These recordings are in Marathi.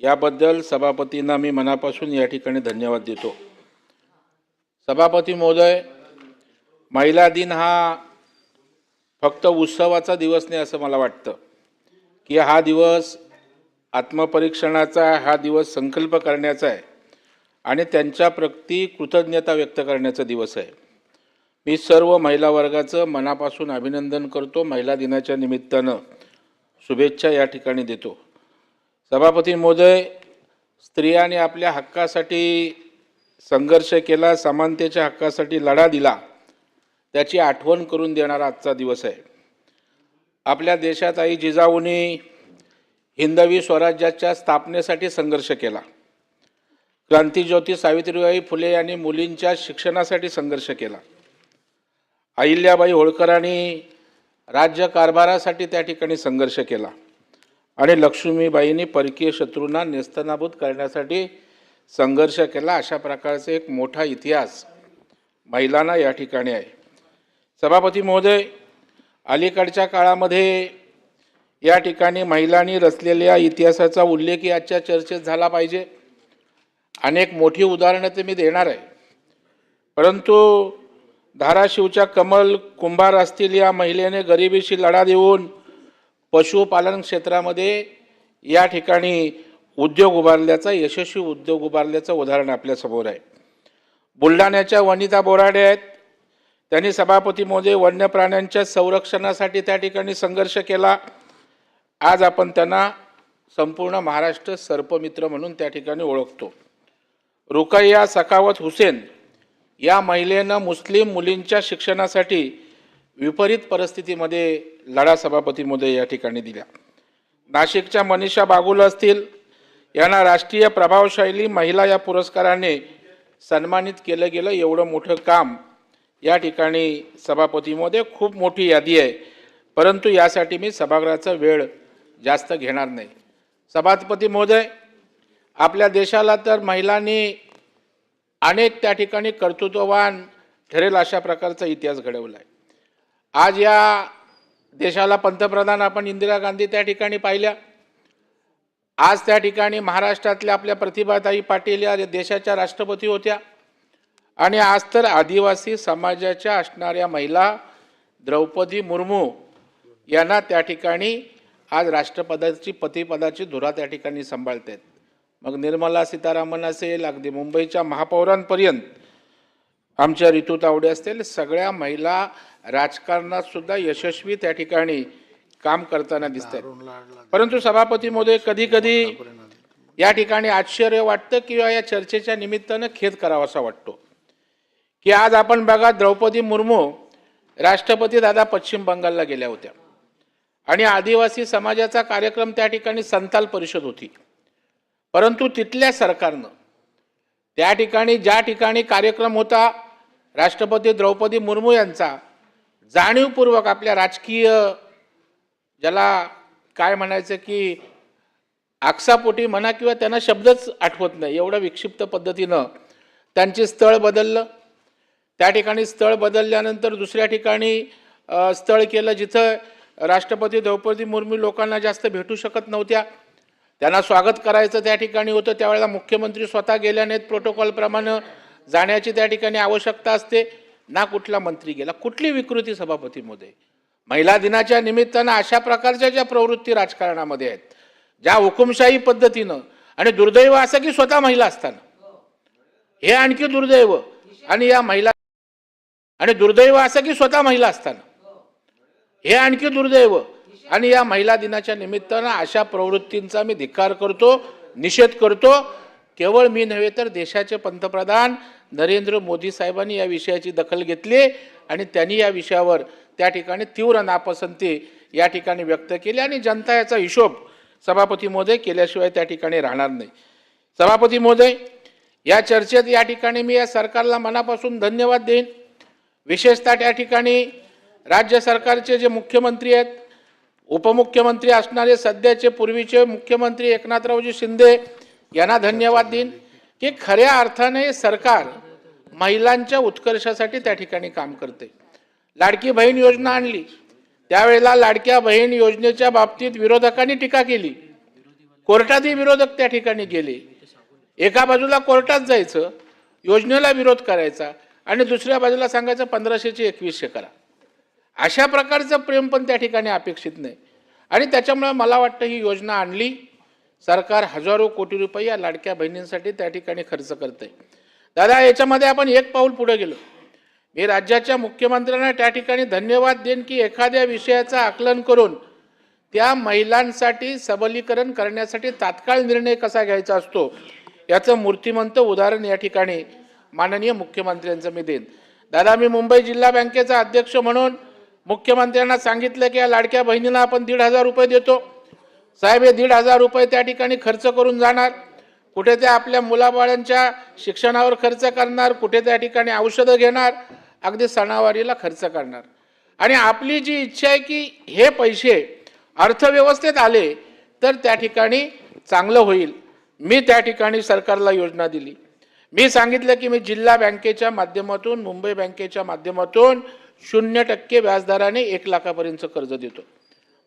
याबद्दल सभापतींना मी मनापासून या ठिकाणी धन्यवाद देतो। सभापती महोदय, महिला दिन हा फक्त उत्सवाचा दिवस नाही असं मला वाटतं की हा दिवस आत्मपरीक्षणाचा, हा दिवस संकल्प करण्याचा आहे आणि त्यांच्या प्रती कृतज्ञता व्यक्त करण्याचा दिवस आहे। मी सर्व महिला वर्गाचं मनापासून अभिनंदन करतो। महिला दिनाच्या निमित्तानं शुभेच्छा या ठिकाणी देतो। सभापती महोदय, स्त्रियांनी आपल्या हक्कासाठी संघर्ष केला, समानतेच्या हक्कासाठी लढा दिला, त्याची आठवण करून देणारा आजचा दिवस आहे। आपल्या देशात आई जिजाऊंनी हिंदवी स्वराज्याच्या स्थापनेसाठी संघर्ष केला। क्रांतिज्योती सावित्रीबाई फुले यांनी मुलींच्या शिक्षणासाठी संघर्ष केला। अहिल्याबाई होळकरांनी राज्यकारभारासाठी त्या ठिकाणी संघर्ष केला आणि लक्ष्मीबाईंनी परकीय शत्रूंना नेस्तनाबूत करण्यासाठी संघर्ष केला। अशा प्रकारचा एक मोठा इतिहास महिलांना या ठिकाणी आहे। सभापती महोदय, अलीकडच्या काळामध्ये या ठिकाणी महिलांनी रचलेल्या इतिहासाचा उल्लेख आजच्या चर्चेत झाला पाहिजे। अनेक मोठी उदाहरणं ते मी देणार आहे, परंतु धाराशिवच्या कमल कुंभार असतील या महिलेने गरिबीशी लढा देऊन पशुपालन क्षेत्रामध्ये या ठिकाणी उद्योग उभारल्याचा, यशस्वी उद्योग उभारल्याचं उदाहरण आपल्या समोर आहे। बुलढाण्याच्या वनिता बोराडे आहेत, त्यांनी सभापती महोदय वन्य प्राण्यांच्या संरक्षणासाठी त्या ठिकाणी संघर्ष केला। आज आपण त्यांना संपूर्ण महाराष्ट्र सर्पमित्र म्हणून त्या ठिकाणी ओळखतो। रुकैया सखावत हुसेन या महिलेनं मुस्लिम मुलींच्या शिक्षणासाठी विपरीत परिस्थितीमध्ये लढा सभापती महोदय या ठिकाणी दिला। नाशिकच्या मनीषा बागुल असतील, यांना राष्ट्रीय प्रभावशाली महिला या पुरस्काराने सन्मानित केलं गेलं। एवढं मोठं काम या ठिकाणी सभापती महोदय, खूप मोठी यादी आहे, परंतु यासाठी मी सभागृहाचा वेळ जास्त घेणार नाही। सभापती महोदय, आपल्या देशाला तर महिलांनी अनेक त्या ठिकाणी कर्तृत्ववान ठरेल अशा प्रकारचा इतिहास घडवला आहे। आज या देशाला पंतप्रधान आपण इंदिरा गांधी त्या ठिकाणी पाहिल्या। आज त्या ठिकाणी महाराष्ट्रातल्या आपल्या प्रतिभाताई पाटील या देशाच्या राष्ट्रपती होत्या आणि आज तर आदिवासी समाजाच्या असणाऱ्या महिला द्रौपदी मुर्मू यांना त्या ठिकाणी आज राष्ट्रपदाची पतिपदाची धुरा त्या ठिकाणी सांभाळतात। मग निर्मला सीतारामन असेल, अगदी मुंबईच्या महापौरांपर्यंत आमच्या ऋतू तावडे असतील, सगळ्या महिला राजकारणात सुद्धा यशस्वी त्या ठिकाणी काम करताना दिसतात। परंतु सभापती महोदय, कधी कधी या ठिकाणी आश्चर्य वाटतं किंवा या चर्चेच्या निमित्तानं खेद करावासा वाटतो की आज आपण बघा, द्रौपदी मुर्मू राष्ट्रपती दादा पश्चिम बंगालला गेल्या होत्या आणि आदिवासी समाजाचा कार्यक्रम त्या ठिकाणी संताल परिषद होती, परंतु तिथल्या सरकारनं त्या ठिकाणी ज्या ठिकाणी कार्यक्रम होता राष्ट्रपती द्रौपदी मुर्मू यांचा, जाणीवपूर्वक आपल्या राजकीय ज्याला काय म्हणायचं की आकसापोटी म्हणा किंवा त्यांना शब्दच आठवत नाही, एवढं विक्षिप्त पद्धतीनं त्यांचे स्थळ बदललं। त्या ठिकाणी स्थळ बदलल्यानंतर दुसऱ्या ठिकाणी स्थळ केलं जिथं राष्ट्रपती द्रौपदी मुर्मू लोकांना जास्त भेटू शकत नव्हत्या। त्यांना स्वागत करायचं त्या ठिकाणी होतं, त्यावेळेला मुख्यमंत्री स्वतः गेल्या नाहीत, प्रोटोकॉलप्रमाणे जाण्याची त्या ठिकाणी आवश्यकता असते, ना कुठला मंत्री गेला। कुठली विकृती सभापती महोदय! महिला दिनाच्या निमित्तानं अशा प्रकारच्या ज्या प्रवृत्ती राजकारणामध्ये आहेत, ज्या हुकुमशाही पद्धतीनं, आणि दुर्दैव असं की स्वतः महिला असताना, हे आणखी दुर्दैव, आणि या महिला, आणि दुर्दैव असं की स्वतः महिला असताना, हे आणखी दुर्दैव, आणि या महिला दिनाच्या निमित्तानं अशा प्रवृत्तींचा मी धिक्कार करतो, निषेध करतो। केवळ मी नव्हे तर देशाचे पंतप्रधान नरेंद्र मोदी साहेबांनी या विषयाची दखल घेतली आणि त्यांनी या विषयावर त्या ठिकाणी तीव्र नापसंती या ठिकाणी व्यक्त केली आणि जनता याचा हिशोब सभापती महोदय केल्याशिवाय त्या ठिकाणी राहणार नाही। सभापती महोदय, या चर्चेत या ठिकाणी मी या सरकारला मनापासून धन्यवाद देईन। विशेषतः त्या ठिकाणी राज्य सरकारचे जे मुख्यमंत्री आहेत, उपमुख्यमंत्री असणारे सध्याचे पूर्वीचे मुख्यमंत्री एकनाथरावजी शिंदे यांना धन्यवाद देईन की खऱ्या अर्थाने सरकार महिलांच्या उत्कर्षासाठी त्या ठिकाणी काम करते। लाडकी बहीण योजना आणली, त्यावेळेला लाडक्या बहीण योजनेच्या बाबतीत विरोधकांनी टीका केली, कोर्टातही विरोधक त्या ठिकाणी गेले. एका बाजूला कोर्टात जायचं, योजनेला विरोध करायचा आणि दुसऱ्या बाजूला सांगायचं 1500ची 2100 करा. अशा प्रकारचं प्रेम पण त्या ठिकाणी अपेक्षित नाही. आणि त्याच्यामुळे मला वाटतं ही योजना आणली. सरकार हजारो कोटी रुपये या लाडक्या बहिणींसाठी त्या ठिकाणी खर्च करते. दादा, याच्यामध्ये आपण एक पाऊल पुढे गेलो. मी राज्याच्या मुख्यमंत्र्यांना त्या ठिकाणी धन्यवाद देईन की एखाद्या विषयाचं आकलन करून त्या महिलांसाठी सबलीकरण करण्यासाठी तात्काळ निर्णय कसा घ्यायचा असतो याचं मूर्तिमंत उदाहरण या ठिकाणी माननीय मुख्यमंत्र्यांचं मी देईन. दादा, मी मुंबई जिल्हा बँकेचा अध्यक्ष म्हणून मुख्यमंत्र्यांना सांगितलं की या लाडक्या बहिणींना आपण 1,500 रुपये देतो. साहेब, हे 1,500 रुपये त्या ठिकाणी खर्च करून जाणार. कुठे ते आपल्या मुलाबाळांच्या शिक्षणावर खर्च करणार, कुठे त्या ठिकाणी औषधं घेणार, अगदी सणावारीला खर्च करणार. आणि आपली जी इच्छा आहे की हे पैसे अर्थव्यवस्थेत आले तर त्या ठिकाणी चांगलं होईल. मी त्या ठिकाणी सरकारला योजना दिली. मी सांगितलं की मी जिल्हा बँकेच्या माध्यमातून, मुंबई बँकेच्या माध्यमातून 0% व्याजदराने 1 लाखापर्यंत कर्ज देतो.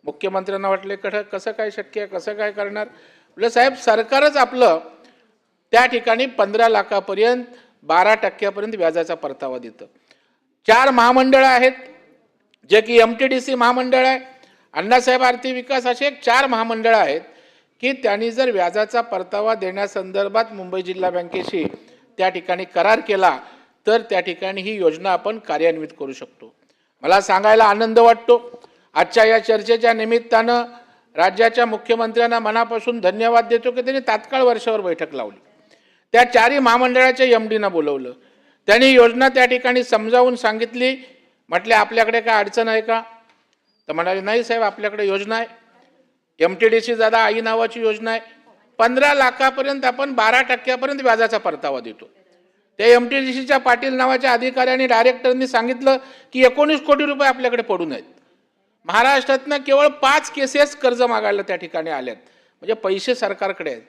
मुख्यमंत्र्यांना वाटले कसं काय शक्य आहे, कसं काय करणार. म्हटलं साहेब, सरकारच आपलं त्या ठिकाणी 15 लाखापर्यंत 12% व्याजाचा परतावा देतं. 4 महामंडळं आहेत जे की MTDC महामंडळ आहे, अण्णासाहेब आर्थिक विकास, असे 4 महामंडळं आहेत की त्यांनी जर व्याजाचा परतावा देण्यासंदर्भात मुंबई जिल्हा बँकेशी त्या ठिकाणी करार केला तर त्या ठिकाणी ही योजना आपण कार्यान्वित करू शकतो. मला सांगायला आनंद वाटतो. आजच्या या चर्चेच्या निमित्तानं राज्याच्या मुख्यमंत्र्यांना मनापासून धन्यवाद देतो की त्यांनी तात्काळ वर्षावर बैठक लावली. त्या 4ही महामंडळाच्या MDना बोलवलं. त्यांनी योजना त्या ठिकाणी समजावून सांगितली. म्हटले आपल्याकडे काय अडचण आहे का? तर म्हणाले नाही साहेब, आपल्याकडे योजना आहे. MTDC दादा आई नावाची योजना आहे. 15 लाखापर्यंत आपण 12% व्याजाचा परतावा देतो. त्या MTDCच्या पाटील नावाच्या अधिकाऱ्यांनी, डायरेक्टरनी सांगितलं की 19 कोटी रुपये आपल्याकडे पडून आहेत. महाराष्ट्रातनं केवळ 5 केसेस कर्ज मागायला त्या ठिकाणी आल्यात. म्हणजे पैसे सरकारकडे आहेत.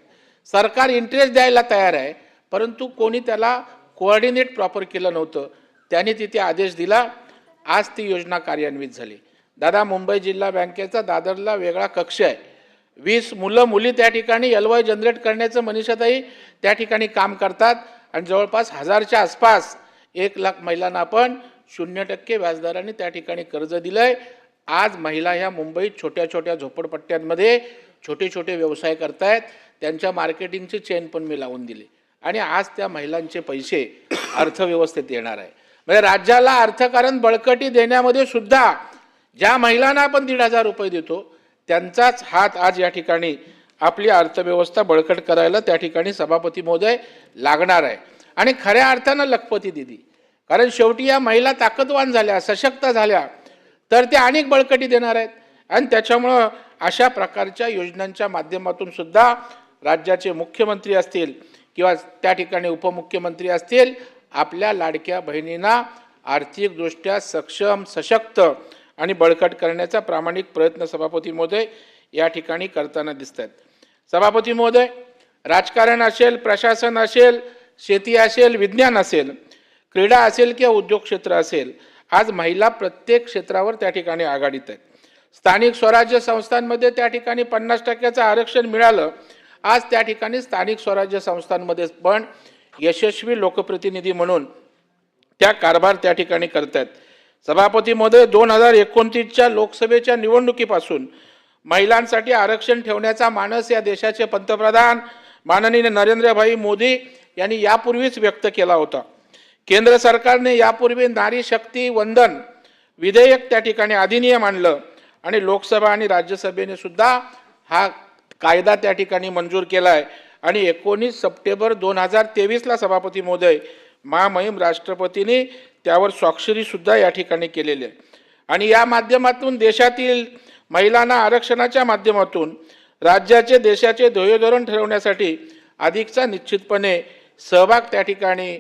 सरकार इंटरेस्ट द्यायला तयार आहे, परंतु कोणी त्याला कोऑर्डिनेट प्रॉपर केलं नव्हतं. त्यांनी तिथे आदेश दिला. आज ती योजना कार्यान्वित झाली. दादा, मुंबई जिल्हा बँकेचा दादरला वेगळा कक्ष आहे. 20 मुलं मुली त्या ठिकाणी LY जनरेट करण्याचं मनीषाताई त्या ठिकाणी काम करतात आणि जवळपास 1000च्या आसपास 1 लाख महिलांना आपण 0% व्याजदराने त्या ठिकाणी कर्ज दिलंय. आज महिला ह्या मुंबईत छोट्या छोट्या झोपडपट्ट्यांमध्ये छोटे छोटे व्यवसाय करतायत. त्यांच्या मार्केटिंगची चेन पण मी लावून दिली आणि आज त्या महिलांचे पैसे अर्थव्यवस्थेत येणार आहे. म्हणजे राज्याला अर्थकारण बळकटी देण्यामध्ये सुद्धा ज्या महिलांना आपण 1,500 रुपये देतो त्यांचाच हात आज या ठिकाणी आपली अर्थव्यवस्था बळकट करायला त्या ठिकाणी सभापती महोदय लागणार आहे. आणि खऱ्या अर्थानं लखपती दिदी, कारण शेवटी या महिला ताकदवान झाल्या, सशक्त झाल्या तर त्या अनेक बळकटी देणार आहेत. आणि त्याच्यामुळं अशा प्रकारच्या योजनांच्या माध्यमातून सुद्धा राज्याचे मुख्यमंत्री असतील किंवा त्या ठिकाणी उपमुख्यमंत्री असतील, आपल्या लाडक्या बहिणींना आर्थिकदृष्ट्या सक्षम, सशक्त आणि बळकट करण्याचा प्रामाणिक प्रयत्न सभापती महोदय या ठिकाणी करताना दिसत आहेत. सभापती महोदय, राजकारण असेल, प्रशासन असेल, शेती असेल, विज्ञान असेल, क्रीडा असेल किंवा उद्योग क्षेत्र असेल, आज महिला प्रत्येक क्षेत्रावर त्या ठिकाणी आघाडीत आहेत. स्थानिक स्वराज्य संस्थांमध्ये त्या ठिकाणी 50%चं आरक्षण मिळालं. आज त्या ठिकाणी स्थानिक स्वराज्य संस्थांमध्ये पण यशस्वी लोकप्रतिनिधी म्हणून त्या कारभार त्या ठिकाणी करतात. सभापती महोदय, 2029च्या लोकसभेच्या निवडणुकीपासून महिलांसाठी आरक्षण ठेवण्याचा मानस या देशाचे पंतप्रधान माननीय नरेंद्रभाई मोदी यांनी यापूर्वीच व्यक्त केला होता. केंद्र सरकारने यापूर्वी नारी शक्ती वंदन विधेयक त्या ठिकाणी अधिनियम आणलं आणि लोकसभा आणि राज्यसभेने सुद्धा हा कायदा त्या ठिकाणी मंजूर केला आहे. आणि 19 सप्टेंबर 2023ला सभापती महोदय महामहिम राष्ट्रपतींनी त्यावर स्वाक्षरी सुद्धा या ठिकाणी केलेली आहे. आणि या माध्यमातून देशातील महिलांना आरक्षणाच्या माध्यमातून राज्याचे, देशाचे ध्येयधोरण ठरवण्यासाठी अधिकचा निश्चितपणे सहभाग त्या ठिकाणी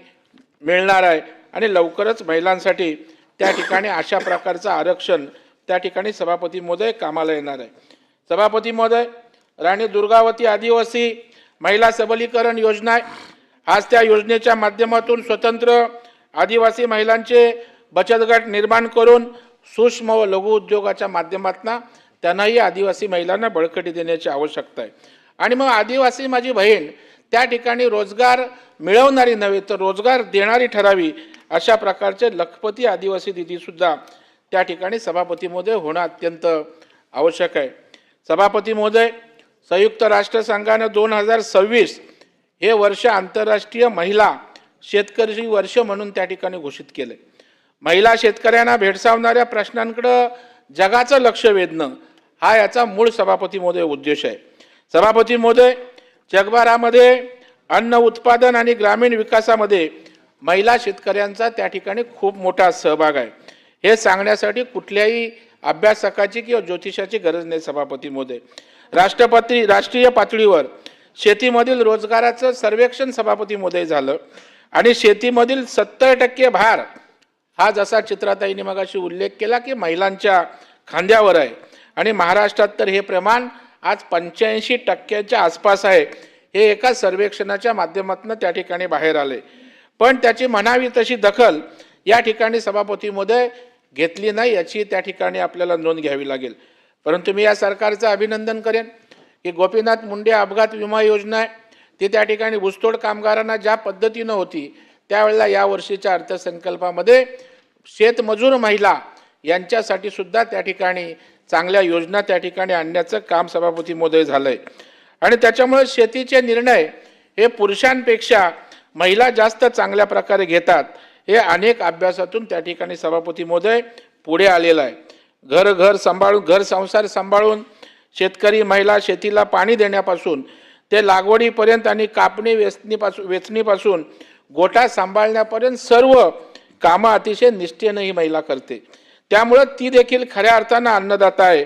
मिळणार आहे. आणि लवकरच महिलांसाठी त्या ठिकाणी अशा प्रकारचं आरक्षण त्या ठिकाणी सभापती महोदय कामाला येणार आहे. सभापती महोदय, राणी दुर्गावती आदिवासी महिला सबलीकरण योजना आहे. आज त्या योजनेच्या माध्यमातून स्वतंत्र आदिवासी महिलांचे बचत गट निर्माण करून सूक्ष्म व लघु उद्योगाच्या माध्यमातून त्यांनाही आदिवासी महिलांना बळकटी देण्याची आवश्यकता आहे. आणि मग आदिवासी माझी बहीण त्या ठिकाणी रोजगार मिळवणारी नव्हे तर रोजगार देणारी ठरावी, अशा प्रकारचे लखपती आदिवासी निधीसुद्धा त्या ठिकाणी सभापती महोदय होणं अत्यंत आवश्यक आहे. सभापती महोदय, संयुक्त राष्ट्रसंघानं 2026 हे वर्ष आंतरराष्ट्रीय महिला शेतकरी वर्ष म्हणून त्या ठिकाणी घोषित केले. महिला शेतकऱ्यांना भेडसावणाऱ्या प्रश्नांकडे जगाचं लक्ष वेधणं हा याचा मूळ सभापती महोदय उद्देश आहे. सभापती महोदय, जगभरामध्ये अन्न उत्पादन आणि ग्रामीण विकासामध्ये महिला शेतकऱ्यांचा त्या ठिकाणी खूप मोठा सहभाग आहे. हे सांगण्यासाठी कुठल्याही अभ्यासकाची किंवा ज्योतिषाची गरज नाही. सभापती महोदय, राष्ट्रीय पातळीवर शेतीमधील रोजगाराचं सर्वेक्षण सभापती महोदय झालं आणि शेतीमधील 70% भार हा जसा चित्राताईने मगाशी उल्लेख केला की महिलांच्या खांद्यावर आहे आणि महाराष्ट्रात तर हे प्रमाण आज 85% आसपास आहे. हे एका सर्वेक्षणाच्या माध्यमातून त्या ठिकाणी बाहेर आले, पण त्याची म्हणावी तशी दखल या ठिकाणी सभापती महोदय घेतली नाही, याची त्या ठिकाणी आपल्याला नोंद घ्यावी लागेल. परंतु मी या सरकारचं अभिनंदन करेन की गोपीनाथ मुंडे अपघात विमा योजना आहे ती त्या ठिकाणी ऊसतोड कामगारांना ज्या पद्धतीनं होती त्यावेळेला या वर्षीच्या अर्थसंकल्पामध्ये शेतमजूर महिला यांच्यासाठी सुद्धा त्या ठिकाणी चांगल्या योजना त्या ठिकाणी आणण्याचं काम सभापती महोदय झालंय आणि त्याच्यामुळे शेतीचे निर्णय हे पुरुषांपेक्षा महिला जास्त चांगल्या प्रकारे घेतात. हे अनेक अभ्यासातून त्या ठिकाणी सभापती महोदय पुढे आलेलं आहे. घर संसार सांभाळून शेतकरी महिला शेतीला पाणी देण्यापासून ते लागवडीपर्यंत आणि कापणी वेचणीपासून गोठा सांभाळण्यापर्यंत सर्व कामं अतिशय निष्ठेनं ही महिला करते. त्यामुळे ती देखील खऱ्या अर्थानं अन्नदाता आहे.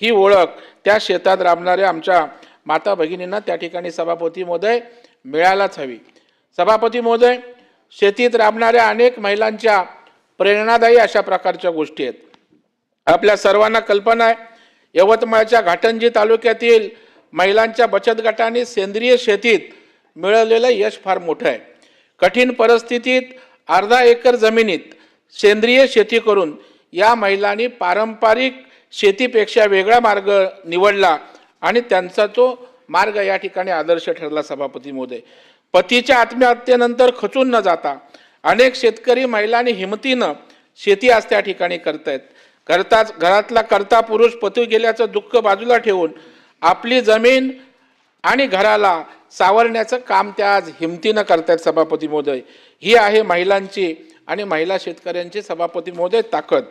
ही ओळख त्या शेतात राबणाऱ्या आमच्या माता भगिनींना त्या ठिकाणी सभापती महोदय मिळायलाच हवी. सभापती महोदय, शेतीत राबणाऱ्या अनेक महिलांच्या प्रेरणादायी अशा प्रकारच्या गोष्टी आहेत. आपल्या सर्वांना कल्पना आहे, यवतमाळच्या घाटंजी तालुक्यातील महिलांच्या बचत गटांनी सेंद्रिय शेतीत मिळवलेलं यश फार मोठं आहे. कठीण परिस्थितीत अर्धा एकर जमिनीत सेंद्रिय शेती करून या महिलांनी पारंपरिक शेतीपेक्षा वेगळा मार्ग निवडला आणि त्यांचा तो मार्ग या ठिकाणी आदर्श ठरला. सभापती महोदय, पतीच्या आत्महत्येनंतर खचून न जाता अनेक शेतकरी महिलांनी हिमतीनं शेती आज त्या ठिकाणी करतायत. घरातला करता पुरुष पती गेल्याचं दुःख बाजूला ठेवून आपली जमीन आणि घराला सावरण्याचं काम त्या आज हिमतीनं करतायत. सभापती महोदय, ही आहे महिलांची आणि महिला शेतकऱ्यांची सभापती महोदय ताकद.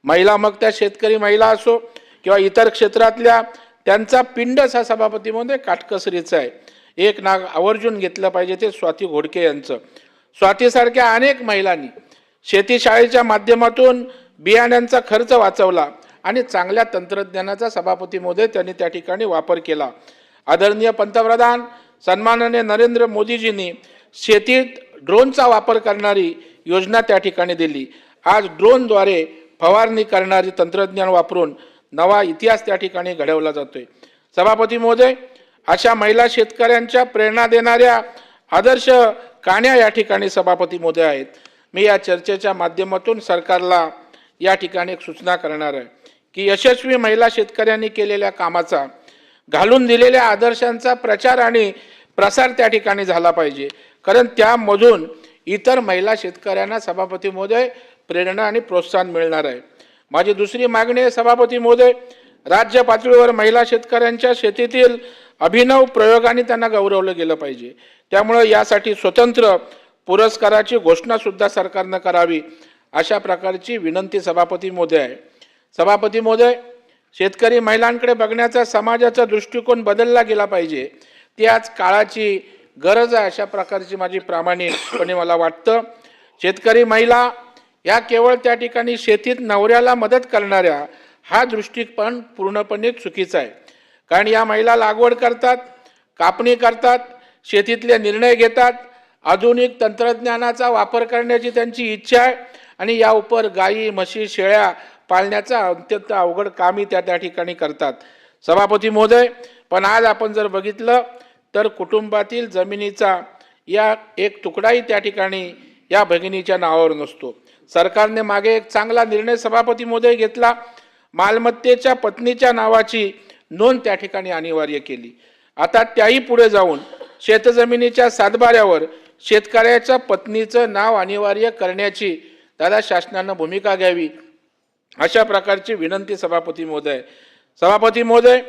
महिला मग त्या शेतकरी महिला असो किंवा इतर क्षेत्रातल्या, त्यांचा पिंडच हा सभापती महोदय काटकसरीचा आहे. एक नाव आवर्जून घेतलं पाहिजे ते स्वाती घोडके यांचं. स्वातीसारख्या अनेक महिलांनी शेतीशाळेच्या माध्यमातून बियाण्यांचा खर्च वाचवला आणि चांगल्या तंत्रज्ञानाचा सभापती महोदय त्यांनी त्या ठिकाणी वापर केला. आदरणीय पंतप्रधान सन्माननीय नरेंद्र मोदीजींनी शेतीत ड्रोनचा वापर करणारी योजना त्या ठिकाणी दिली. आज ड्रोनद्वारे फवारणी करणारी तंत्रज्ञान वापरून नवा इतिहास त्या ठिकाणी घडवला जातोय. सभापती महोदय, अशा महिला शेतकऱ्यांच्या प्रेरणा देणाऱ्या आदर्श कहाण्या या ठिकाणी सभापती महोदय आहेत. मी या चर्चेच्या माध्यमातून सरकारला या ठिकाणी एक सूचना करणार आहे की यशस्वी महिला शेतकऱ्यांनी केलेल्या कामाचा, घालून दिलेल्या आदर्शांचा प्रचार आणि प्रसार त्या ठिकाणी झाला पाहिजे, कारण त्यामधून इतर महिला शेतकऱ्यांना सभापती महोदय प्रेरणा आणि प्रोत्साहन मिळणार आहे. माझी दुसरी मागणी आहे सभापती महोदय, राज्य पातळीवर महिला शेतकऱ्यांच्या शेतीतील अभिनव प्रयोगाने त्यांना गौरवलं गेलं पाहिजे. त्यामुळे यासाठी स्वतंत्र पुरस्काराची घोषणा सुद्धा सरकारनं करावी, अशा प्रकारची विनंती सभापती महोदय आहे. सभापती महोदय, शेतकरी महिलांकडे बघण्याचा समाजाचा दृष्टिकोन बदलला गेला पाहिजे, ती आज काळाची गरज आहे, अशा प्रकारची माझी प्रामाणिकपणे मला वाटतं. शेतकरी महिला या केवळ त्या ठिकाणी शेतीत नवऱ्याला मदत करणाऱ्या हा दृष्टिकोन पूर्णपणे चुकीचा आहे. कारण या महिला लागवड करतात, कापणी करतात, शेतीतले निर्णय घेतात, आधुनिक तंत्रज्ञानाचा वापर करण्याची त्यांची इच्छा आहे आणि या उपर गायी म्हशी शेळ्या पाळण्याचा अत्यंत अवघड कामही त्या ठिकाणी करतात. सभापती महोदय, पण आज आपण जर बघितलं तर कुटुंबातील जमिनीचा या एक तुकडाही त्या ठिकाणी या भगिनीच्या नावावर नसतो. सरकारने मागे एक चांगला निर्णय सभापती महोदय घेतला, मालमत्तेच्या पत्नीच्या नावाची नोंद त्या ठिकाणी अनिवार्य केली आता त्याही पुढे जाऊन शेतजमिनीच्या सातबाऱ्यावर शेतकऱ्याच्या पत्नीचं नाव अनिवार्य करण्याची दादा शासनानं भूमिका घ्यावी, अशा प्रकारची विनंती सभापती महोदय. सभापती महोदय,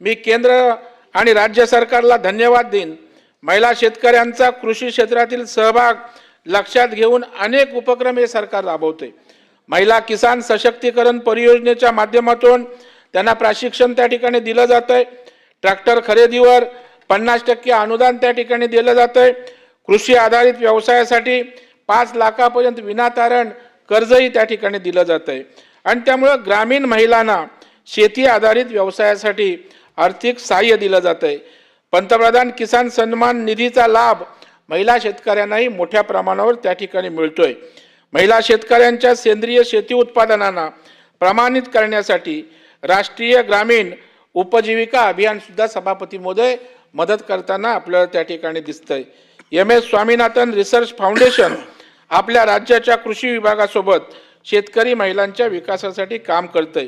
मी केंद्र आणि राज्य सरकारला धन्यवाद देईन. महिला शेतकऱ्यांचा कृषी क्षेत्रातील सहभाग लक्षात घेऊन अनेक उपक्रम हे सरकार राबवते. महिला किसान सशक्तीकरण परियोजनेच्या माध्यमातून त्यांना प्रशिक्षण त्या ठिकाणी दिलं जातंय. ट्रॅक्टर खरेदीवर 50% अनुदान त्या ठिकाणी दिलं जातंय. कृषी आधारित व्यवसायासाठी 5 लाखापर्यंत विनातारण कर्जही त्या ठिकाणी दिलं जातंय. आणि त्यामुळे ग्रामीण महिलांना शेती आधारित व्यवसायासाठी आर्थिक सहाय्य दिलं जातंय. पंतप्रधान किसान सन्मान निधीचा लाभ महिला शेतकऱ्यांनाही मोठ्या प्रमाणावर त्या ठिकाणी मिळतोय. महिला शेतकऱ्यांच्या सेंद्रिय शेती उत्पादनांना प्रमाणित करण्यासाठी राष्ट्रीय ग्रामीण उपजीविका अभियान सुद्धा सभापती महोदय मदत करताना आपल्याला त्या ठिकाणी दिसतंय. MS स्वामीनाथन रिसर्च फाउंडेशन आपल्या राज्याच्या कृषी विभागासोबत शेतकरी महिलांच्या विकासासाठी काम करतंय.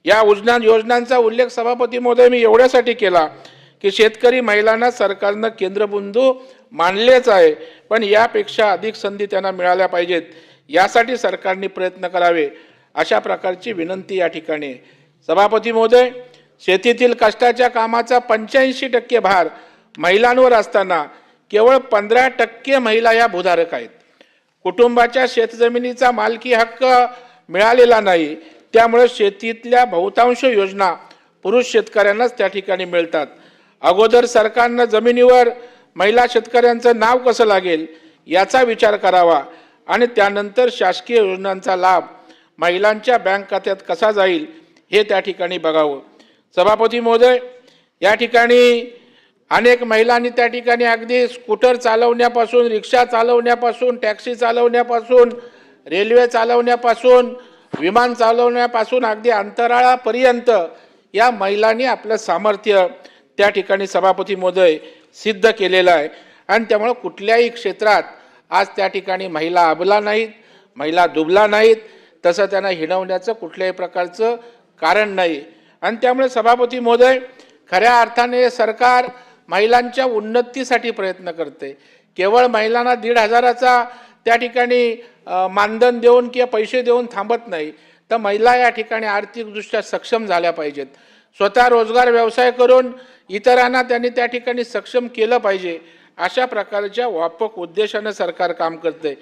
या योजनांचा उल्लेख सभापती महोदय मी एवढ्यासाठी केला की शेतकरी महिलांना सरकारनं केंद्रबिंदू मानलेच आहे, पण यापेक्षा अधिक संधी त्यांना मिळाल्या पाहिजेत, यासाठी सरकारने प्रयत्न करावे, अशा प्रकारची विनंती या ठिकाणी. सभापती महोदय, शेतीतील कष्टाच्या कामाचा 85% भार महिलांवर असताना केवळ 15% महिला या भूधारक आहेत. कुटुंबाच्या शेतजमिनीचा मालकी हक्क मिळालेला नाही, त्यामुळे शेतीतल्या बहुतांश योजना पुरुष शेतकऱ्यांनाच त्या ठिकाणी मिळतात. अगोदर सरकारनं जमिनीवर महिला शेतकऱ्यांचं नाव कसं लागेल याचा विचार करावा आणि त्यानंतर शासकीय योजनांचा लाभ महिलांच्या बँक खात्यात कसा जाईल हे त्या ठिकाणी बघावं. सभापती महोदय, या ठिकाणी अनेक महिलांनी त्या ठिकाणी अगदी स्कूटर चालवण्यापासून, रिक्षा चालवण्यापासून, टॅक्सी चालवण्यापासून, रेल्वे चालवण्यापासून, विमान चालवण्यापासून अगदी अंतराळापर्यंत या महिलांनी आपलं सामर्थ्य त्या ठिकाणी सभापती महोदय सिद्ध केलेलं आहे. आणि त्यामुळे कुठल्याही क्षेत्रात आज त्या ठिकाणी महिला अबला नाहीत, महिला दुबला नाहीत, तसं त्यांना हिणवण्याचं कुठल्याही प्रकारचं कारण नाही. आणि त्यामुळे सभापती महोदय, खऱ्या अर्थाने सरकार महिलांच्या उन्नतीसाठी प्रयत्न करते. केवळ महिलांना 1,500चा त्या ठिकाणी मानधन देऊन किंवा पैसे देऊन थांबत नाही, तर महिला या ठिकाणी आर्थिकदृष्ट्या सक्षम झाल्या पाहिजेत. स्वतः रोजगार व्यवसाय करून इतरांना त्यांनी त्या ठिकाणी सक्षम केलं पाहिजे, अशा प्रकारच्या व्यापक उद्देशाने सरकार काम करते.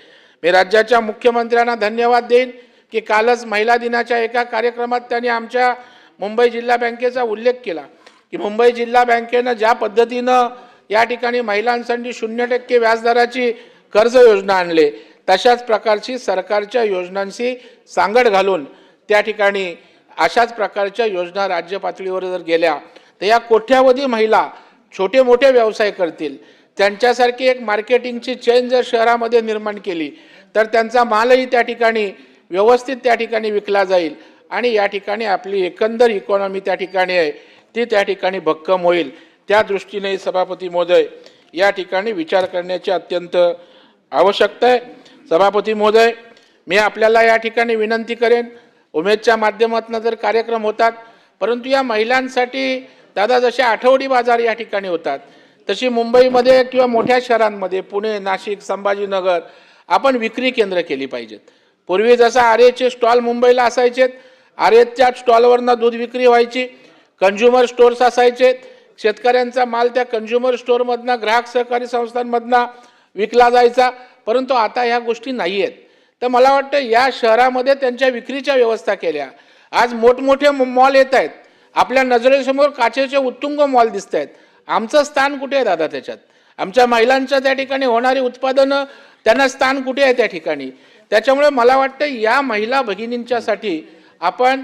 मी राज्याच्या मुख्यमंत्र्यांना धन्यवाद देईन की कालच महिला दिनाच्या एका कार्यक्रमात त्यांनी आमच्या मुंबई जिल्हा बँकेचा उल्लेख केला की मुंबई जिल्हा बँकेनं ज्या पद्धतीनं या ठिकाणी महिलांसाठी 0% व्याजदराची कर्ज योजना आणले, तशाच प्रकारची सरकारच्या योजनांशी सांगड घालून त्या ठिकाणी अशाच प्रकारच्या योजना राज्य पातळीवर जर गेल्या तर या कोट्यावधी महिला छोटे मोठे व्यवसाय करतील. त्यांच्यासारखी एक मार्केटिंगची चेन जर शहरामध्ये निर्माण केली तर त्यांचा मालही त्या ठिकाणी व्यवस्थित त्या ठिकाणी विकला जाईल आणि या ठिकाणी आपली एकंदर इकॉनॉमी त्या ठिकाणी आहे ती त्या ठिकाणी भक्कम होईल. त्या दृष्टीने सभापती महोदय या ठिकाणी विचार करण्याची अत्यंत आवश्यकता आहे. सभापती महोदय, मी आपल्याला या ठिकाणी विनंती करेन, उमेदच्या माध्यमातून जर कार्यक्रम होतात, परंतु या महिलांसाठी दादा जसे आठवडी बाजार या ठिकाणी होतात, तशी मुंबईमध्ये किंवा मोठ्या शहरांमध्ये पुणे, नाशिक, संभाजीनगर आपण विक्री केंद्र केली पाहिजेत. पूर्वी जसा आरेचे स्टॉल मुंबईला असायचे, आरेच्या स्टॉलवरनं दूध विक्री व्हायची, कंझ्युमर स्टोर्स असायचे, शेतकऱ्यांचा माल त्या कंझ्युमर स्टोअरमधनं, ग्राहक सहकारी संस्थांमधनं विकला जायचा, परंतु आता ह्या गोष्टी नाही आहेत. तर मला वाटतं या शहरामध्ये त्यांच्या विक्रीच्या व्यवस्था केल्या. आज मोठमोठे मॉल येत आहेत, आपल्या नजरेसमोर काचेचे उत्तुंग मॉल दिसत आहेत. आमचं स्थान कुठे आहे दादा त्याच्यात? आमच्या महिलांच्या त्या ठिकाणी होणारी उत्पादनं त्यांना स्थान कुठे आहे त्या ठिकाणी? त्याच्यामुळे मला वाटतं या महिला भगिनींच्यासाठी आपण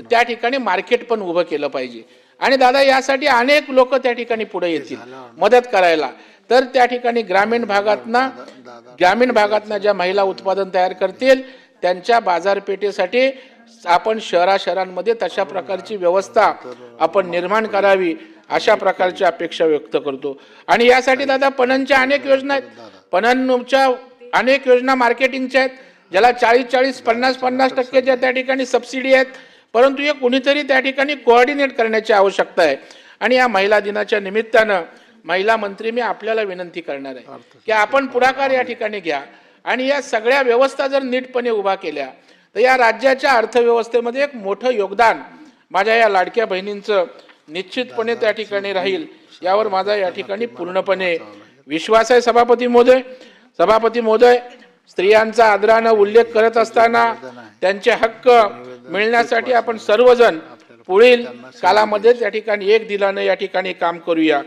त्या ठिकाणी मार्केट पण उभं केलं पाहिजे. आणि दादा यासाठी अनेक लोक त्या ठिकाणी पुढे येतील मदत करायला. तर त्या ठिकाणी ग्रामीण भागातनं ज्या महिला उत्पादन तयार करतील त्यांच्या बाजारपेठेसाठी आपण शहरांमध्ये तशा प्रकारची व्यवस्था आपण निर्माण करावी, अशा प्रकारची अपेक्षा व्यक्त करतो. आणि यासाठी दादा पणनच्या अनेक योजना आहेत, पणनच्या अनेक योजना मार्केटिंगच्या आहेत, ज्याला 40-40, 50-50% त्या ठिकाणी सबसिडी आहेत, परंतु हे कुणीतरी त्या ठिकाणी कोऑर्डिनेट करण्याची आवश्यकता आहे. आणि या महिला दिनाच्या निमित्तानं महिला मंत्री मी आपल्याला विनंती करणार आहे की आपण पुढाकार या ठिकाणी घ्या आणि या सगळ्या व्यवस्था जर नीटपणे उभा केल्या तर या राज्याच्या अर्थव्यवस्थेमध्ये एक मोठं योगदान माझ्या या लाडक्या बहिणींचं निश्चितपणे त्या ठिकाणी राहील, यावर माझा या ठिकाणी पूर्णपणे विश्वास आहे. सभापती महोदय, स्त्रियांचा आदरानं उल्लेख करत असताना त्यांचे हक्क मिळण्यासाठी आपण सर्वजण पुढील काळामध्ये त्या ठिकाणी एक दिलानं या ठिकाणी काम करूया.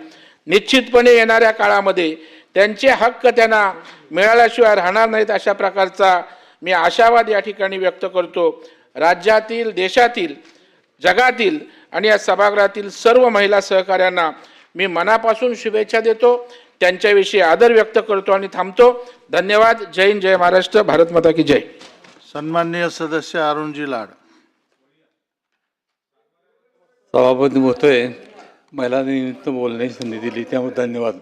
निश्चितपणे येणाऱ्या काळामध्ये त्यांचे हक्क त्यांना मिळाल्याशिवाय राहणार नाहीत अशा प्रकारचा मी आशावाद या ठिकाणी व्यक्त करतो. राज्यातील, देशातील, जगातील आणि या सभागृहातील सर्व महिला सहकाऱ्यांना मी मनापासून शुभेच्छा देतो, त्यांच्याविषयी आदर व्यक्त करतो आणि थांबतो. धन्यवाद. जय हिंद, जय महाराष्ट्र, भारत माता की जय. सन्माननीय सदस्य अरुणजी लाड. सभापती महोदय, महिलांनिमित्त बोलण्याची संधी दिली त्यामुळे धन्यवाद.